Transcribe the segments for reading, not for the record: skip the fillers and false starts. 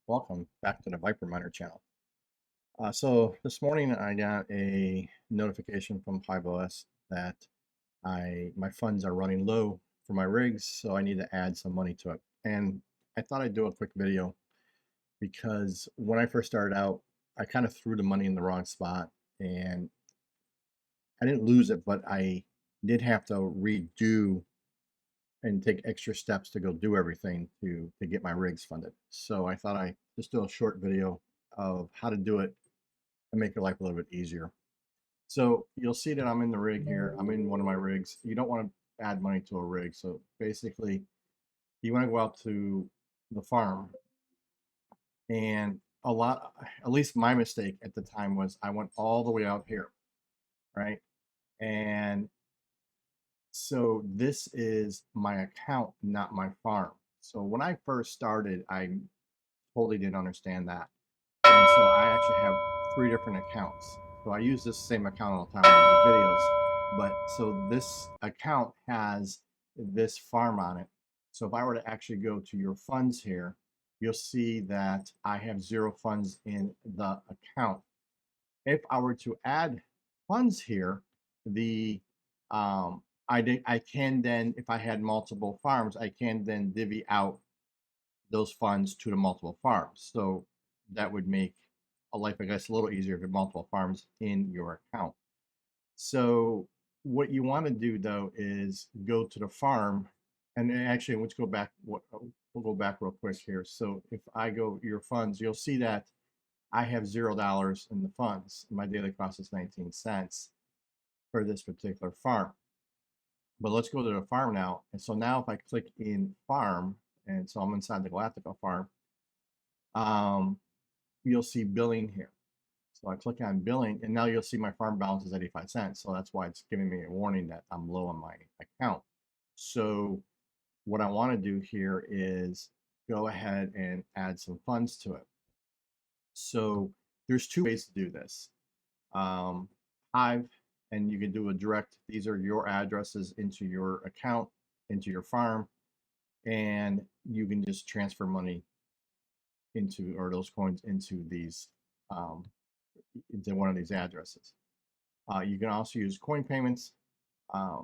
Welcome back to the Viper Miner channel. So this morning I got a notification from HiveOS that my funds are running low for my rigs, so I need to add some money to it. And I thought I'd do a quick video because when I first started out, I kind of threw the money in the wrong spot, and I didn't lose it, but I did have to redo and take extra steps to go do everything to get my rigs funded. So I thought I just do a short video of how to do it and make your life a little bit easier. So you'll see that I'm in the rig here. I'm in one of my rigs. You don't want to add money to a rig. So basically, you want to go out to the farm, and at least my mistake at the time was I went all the way out here, right? And so this is my account, not my farm. So when I first started, I totally didn't understand that. And so I actually have three different accounts. So I use this same account all the time when I do videos. But so this account has this farm on it. So if I were to actually go to your funds here, you'll see that I have zero funds in the account. If I were to add funds here, the I can then, if I had multiple farms, I can then divvy out those funds to the multiple farms. So that would make a life, I guess, a little easier if you have multiple farms in your account. So what you want to do though is go to the farm, and actually let's go back. We'll go back real quick here. So if I go your funds, you'll see that I have $0 in the funds. My daily cost is 19 cents for this particular farm. But let's go to the farm now. And so now if I click in farm, and so I'm inside the Galactico farm, um, you'll see billing here. So I click on billing, and now you'll see my farm balance is 85 cents. So that's why it's giving me a warning that I'm low on my account. So what I want to do here is go ahead and add some funds to it. So there's two ways to do this. Hive, and you can do a direct, these are your addresses into your account, into your farm, and you can just transfer money into, or those coins into these, um, into one of these addresses. You can also use coin payments. Uh,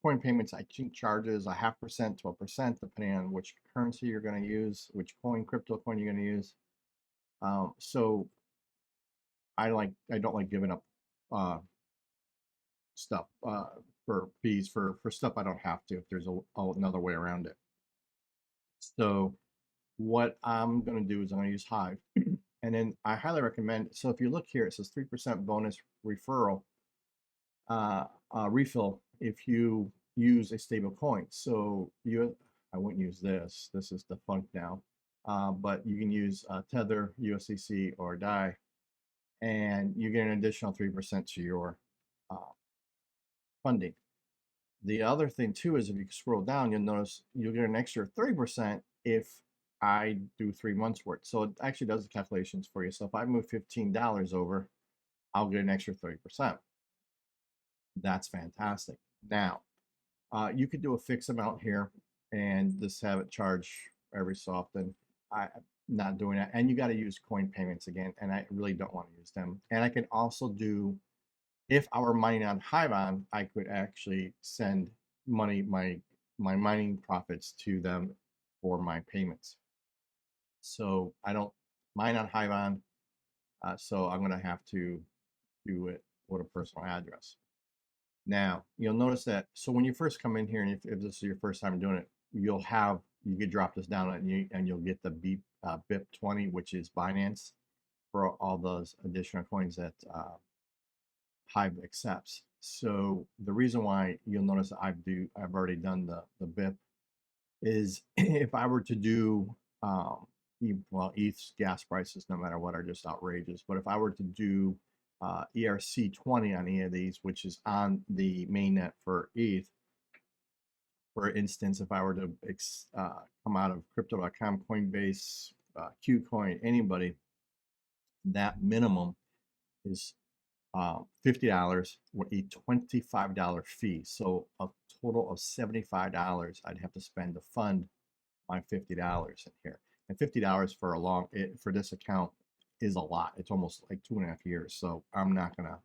Coin payments, I think, charges a 0.5% to 1%, depending on which currency you're going to use, which coin, crypto coin you're going to use. So I don't like giving up uh, stuff for fees for stuff I don't have to if there's another way around it. So what I'm going to do is I'm going to use Hive. And then I highly recommend, so if you look here, it says 3% bonus referral refill if you use a stable coin. So I wouldn't use this. This is defunct now. But you can use Tether, USDC, or DAI, and you get an additional 3% to your uh, funding. The other thing too is if you scroll down, you'll notice you'll get an extra 30% if I do 3 months worth. So it actually does the calculations for you. So if I move $15 over, I'll get an extra 30%. That's fantastic. Now, you could do a fixed amount here and just have it charge every so often. I'm not doing that. And you got to use coin payments again, and I really don't want to use them. And I can also do, if I were mining on Hivon, I could actually send money, my mining profits to them for my payments. So I don't mine on Hivon, so I'm going to have to do it with a personal address. Now, you'll notice that, so when you first come in here, and if this is your first time doing it, you could drop this down and you'll get the BIP20, which is Binance, for all those additional coins that Hive accepts. So the reason why you'll notice that I've already done the BIP is if I were to do well, ETH's gas prices, no matter what, are just outrageous. But if I were to do ERC20 on any of these, which is on the mainnet for ETH, for instance, if I were to come out of crypto.com, Coinbase, Qcoin, anybody, that minimum is $50 with a $25 fee. So a total of $75 I'd have to spend to fund my $50 in here. Now And $50 for for this account is a lot. It's almost like 2.5 years. So I'm not gonna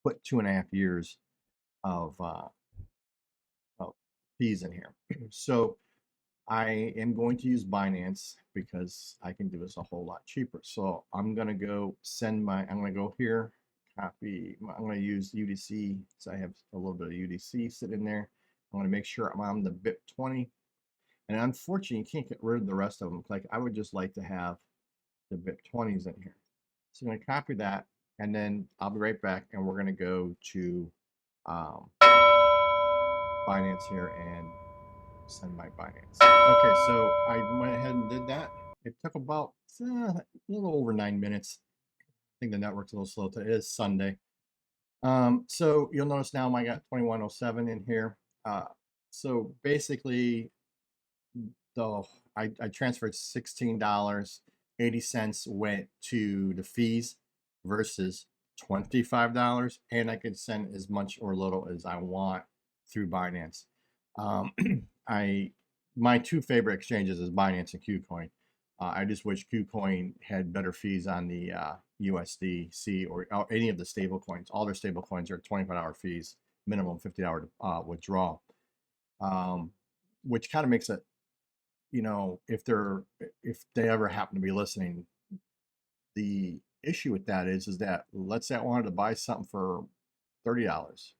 put 2.5 years of of fees in here. So I am going to use Binance because I can do this a whole lot cheaper. So I'm gonna go I'm gonna go here, I'm gonna use UDC, so I have a little bit of UDC sitting there. I'm gonna make sure I'm on the BIP20. And unfortunately, you can't get rid of the rest of them. Like I would just like to have the BIP20s in here. So I'm gonna copy that, and then I'll be right back, and we're gonna go to um, Binance here and send my Binance. Okay, so I went ahead and did that. It took about a little over 9 minutes. I think the network's a little slow today. It is Sunday. So you'll notice now I got 2107 in here. So basically, the I transferred $16.80 went to the fees versus $25, and I could send as much or little as I want through Binance. Um, I My two favorite exchanges is Binance and KuCoin. I just wish KuCoin had better fees on the USDC or any of the stable coins. All their stable coins are $25 fees, minimum $50 withdrawal, um, which kind of makes it, if they ever happen to be listening, the issue with that is that, let's say I wanted to buy something for $30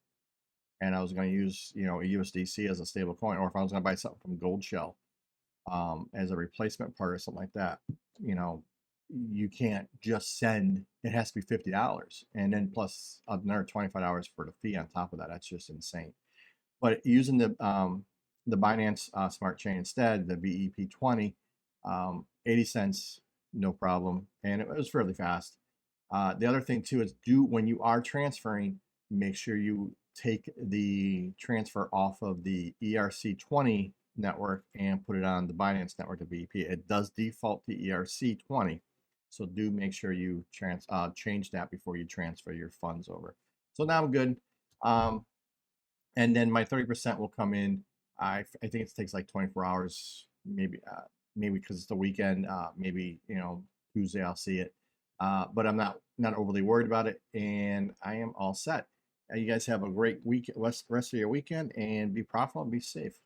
and I was going to use, a USDC as a stable coin, or if I was going to buy something from Gold Shell as a replacement part or something like that, you know, you can't just send. It has to be $50, and then plus another $25 for the fee on top of that. That's just insane. But using the Binance Smart Chain instead, the BEP20, 80 cents, no problem, and it was fairly fast. The other thing too is, when you are transferring, make sure you take the transfer off of the ERC20 network and put it on the Binance network of BEP. It does default to ERC20, so do make sure you change that before you transfer your funds over. So now I'm good. And then my 30% will come in. I think it takes like 24 hours, maybe because it's the weekend. Maybe Tuesday I'll see it. But I'm not overly worried about it, and I am all set. You guys have a great week, rest of your weekend, and be profitable and be safe.